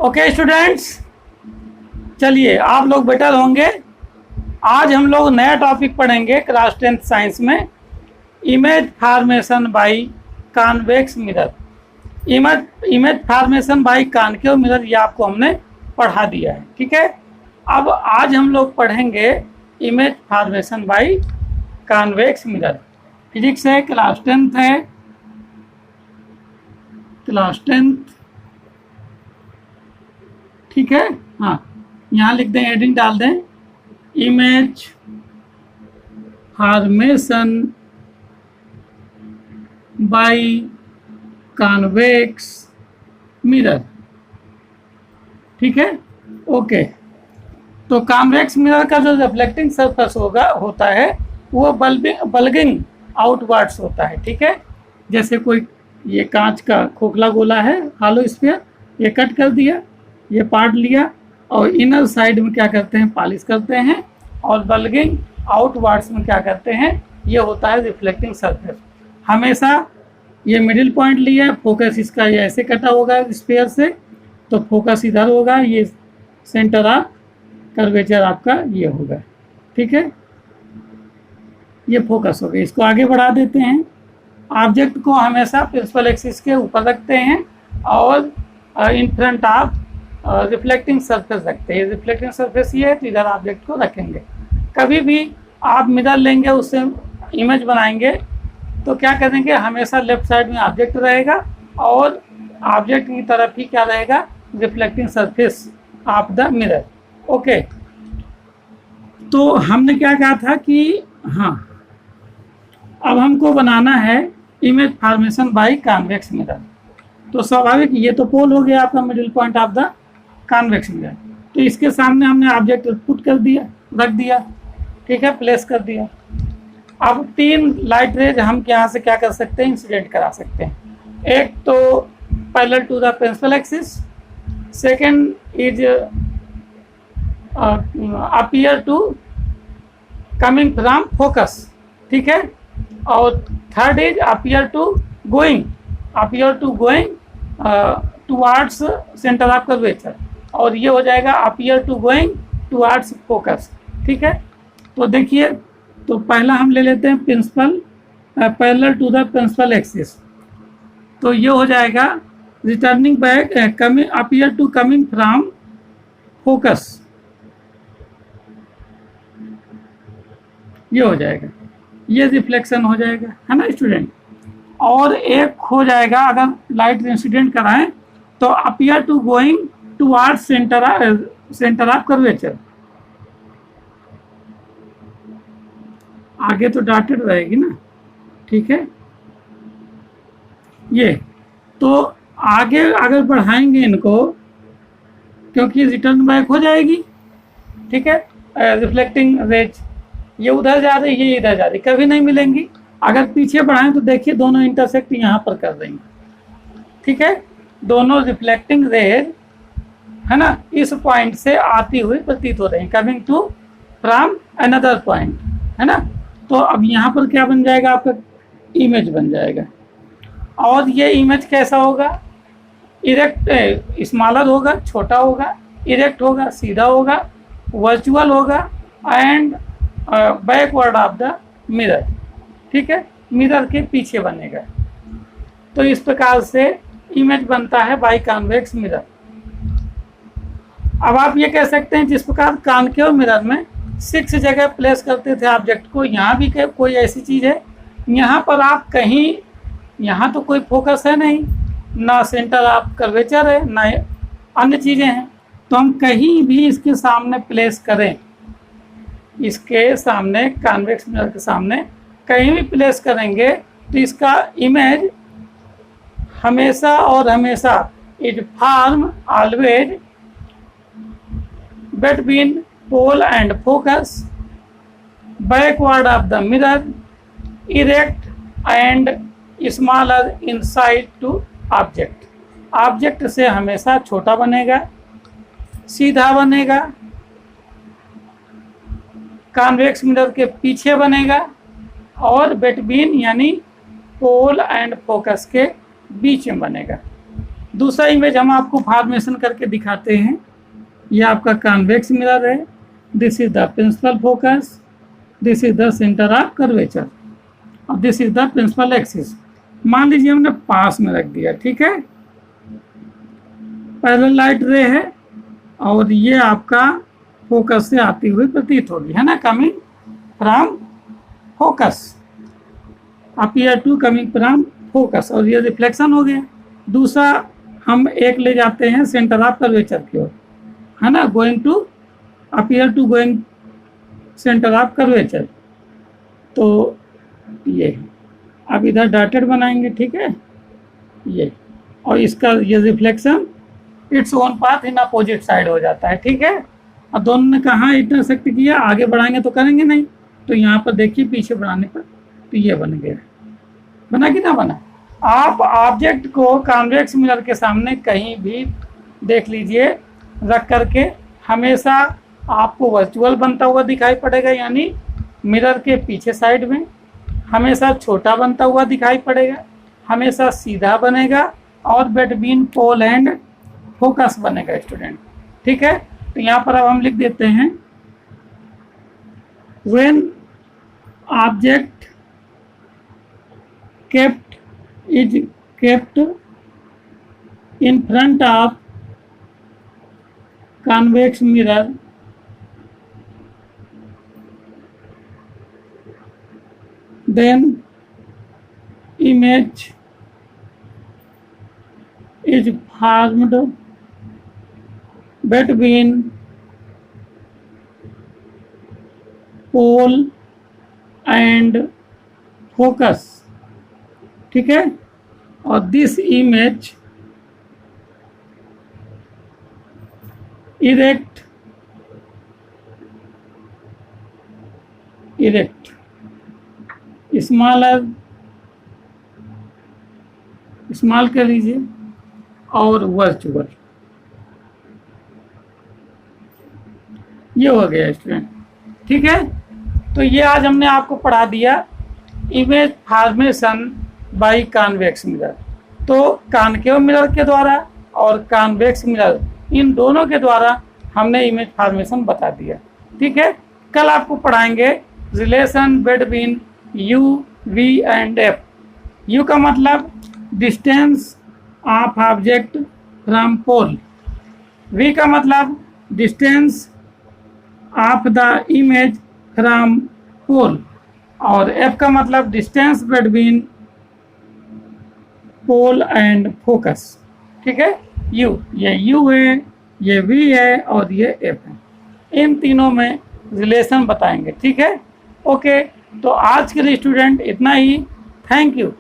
Okay students, चलिए आप लोग बेटर होंगे। आज हम लोग नया टॉपिक पढ़ेंगे क्लास 10th साइंस में, image formation by convex mirror. Image formation by concave mirror ये आपको हमने पढ़ा दिया है, ठीक है। अब आज हम लोग पढ़ेंगे image formation by convex mirror. Physics है, क्लास 10th है, क्लास 10th, ठीक है। हाँ, यहाँ लिख दें, हेडिंग डाल दें, image formation by convex mirror, ठीक है। ओके, तो कॉन्वेक्स मिरर का जो रिफ्लेक्टिंग सरफेस होता है वो बल्गिंग आउटवर्ड्स होता है, ठीक है। जैसे कोई ये कांच का खोखला गोला है, हॉलो स्फीयर, ये कट कर दिया, ये पार्ट लिया और इनर साइड में क्या करते हैं, पॉलिश करते हैं, और बल्गिंग आउटवर्ड्स में क्या करते हैं, ये होता है रिफ्लेक्टिंग सरफेस। हमेशा ये मिडिल पॉइंट लिया, फोकस इसका ये ऐसे कटा होगा स्फीयर से, तो फोकस इधर होगा, ये सेंटर ऑफ कर्वेचर आपका ये होगा, ठीक है। ये फोकस हो गया, इसको आगे बढ़ा देते हैं। ऑब्जेक्ट को हमेशा प्रिंसिपल एक्सिस के ऊपर रखते हैं और in front of reflecting surface रखते हैं। रिफ्लेक्टिंग सरफेस ये है, तो इधर ऑब्जेक्ट को रखेंगे। कभी भी आप मिरर लेंगे, उससे इमेज बनाएंगे, तो क्या करेंगे, हमेशा लेफ्ट साइड में ऑब्जेक्ट रहेगा और ऑब्जेक्ट की तरफ ही क्या रहेगा, reflecting surface of the mirror. Okay, तो हमने क्या कहा था कि हाँ, अब हमको बनाना है image formation by convex mirror. तो स्वाभाविक, ये तो पोल हो गया आपका middle point of the convex mirror, तो इसके सामने हमने ऑब्जेक्ट पुट कर दिया, रख दिया, ठीक है, प्लेस कर दिया। अब 3 लाइट रेज हम यहाँ से क्या कर सकते हैं, इंसिडेंट करा सकते हैं। एक तो parallel to the principal axis, second is appear to coming from focus, ठीक है, और third is appear to going towards centre of curvature, और ये हो जाएगा appear to going towards focus, ठीक है। तो देखिए, तो पहला हम ले लेते हैं principal parallel to the principal axis, तो ये हो जाएगा returning back coming appear to coming from focus, ये हो जाएगा, ये रिफ्लेक्शन हो जाएगा, है ना स्टूडेंट। और एक हो जाएगा, अगर लाइट इंसिडेंट कराएं तो appear to going towards centre of curvature, आगे तो डॉटेड रहेगी ना, ठीक है। ये तो आगे अगर बढ़ाएंगे इनको, क्योंकि रिटर्न बैक हो जाएगी, ठीक है। रिफ्लेक्टिंग रेज ये उधर जा रही है, ये इधर जा रही, कभी नहीं मिलेंगी। अगर पीछे बढ़ाएं तो देखिए दोनों इंटरसेक्ट यहाँ पर कर देंगे, ठीक है। दोनों रिफ्लेक्टिंग रेज, है ना, इस पॉइंट से आती हुई प्रतीत हो रही है, coming to from another point, है ना। तो अब यहाँ पर क्या बन जाएगा, आपका इमेज बन जाएगा। और ये इमेज कैसा होगा, इरेक्ट, स्मॉलर होगा, छोटा होगा, इरेक्ट होगा, सीधा होगा, वर्चुअल होगा, and backward of the mirror, ठीक है, मिरर के पीछे बनेगा। तो इस प्रकार से इमेज बनता है बाय कॉन्वेक्स मिरर। अब आप ये कह सकते हैं, जिस प्रकार कॉन्केव मिरर में 6 जगह प्लेस करते थे ऑब्जेक्ट को, यहाँ भी कोई ऐसी चीज़ है, यहाँ पर आप कहीं, यहाँ तो कोई फोकस है नहीं, ना सेंटर ऑफ कर्वेचर है, ना अन्य चीज़ें हैं, तो हम कहीं भी इसके सामने प्लेस करें, इसके सामने कॉन्वेक्स मिरर के सामने कहीं भी प्लेस करेंगे, तो इसका इमेज हमेशा और हमेशा is form always between pole and focus, backward of the mirror, erect and smaller inside to object. Object से हमेशा छोटा बनेगा, सीधा बनेगा, कॉन्वेक्स मिरर के पीछे बनेगा, और बिटवीन यानी पोल एंड फोकस के बीच में बनेगा। दूसरा इमेज हम आपको फॉर्मेशन करके दिखाते हैं। ये आपका कॉन्वेक्स मिरर है, this is the principal focus, this is the centre of curvature और this is the principal axis. मान लीजिए हमने पास में रख दिया, ठीक है, पैरेलल लाइट रे है और ये आपका फोकस से आती हुई प्रतीत होगी, है ना, coming from focus, appear to coming from focus, और ये रिफ्लेक्शन हो गया। दूसरा हम एक ले जाते हैं सेंटर ऑफ कर्वेचर की ओर, है ना, going to appear to going centre of curvature. तो ये अब इधर डॉटेड बनाएंगे, ठीक है, ये, और इसका ये reflection its own path in opposite side हो जाता है, ठीक है। अब दोनों ने कहाँ इंटरसेक्ट किया, आगे बढ़ाएंगे तो करेंगे नहीं, तो यहाँ पर देखिए पीछे बढ़ाने पर तो ये बन गया, बना कि ना बना। आप ऑब्जेक्ट को कॉन्वेक्स मिरर के सामने कहीं भी देख लीजिए रख करके, हमेशा आपको वर्चुअल बनता हुआ दिखाई पड़ेगा, यानी मिरर के पीछे साइड में हमेशा छोटा बनता हुआ दिखाई पड़ेगा, हमेशा सीधा बनेगा और बिटवीन पोल एंड फोकस बनेगा स्टूडेंट, ठीक है। तो यहाँ पर अब हम लिख देते हैं, when object is kept in front of convex mirror, then image is formed between pole and focus, ठीक है। और दिस इमेज इरेक्ट स्मॉल कर लीजिए और वर्चुअल, ये हो गया स्टूडेंट, ठीक है। तो ये आज हमने आपको पढ़ा दिया image formation by convex mirror. तो कॉनकेव मिरर के द्वारा और कॉन्वेक्स मिरर, इन दोनों के द्वारा हमने इमेज फॉर्मेशन बता दिया, ठीक है। कल आपको पढ़ाएंगे relation between u, v and f. U का मतलब distance of object from pole, v का मतलब distance of the image from pole, और एफ का मतलब distance between pole and focus, ठीक है। यू, ये यू है, ये वी है और ये एफ है। इन तीनों में रिलेशन बताएंगे, ठीक है। ओके, तो आज के लिए स्टूडेंट इतना ही। Thank you.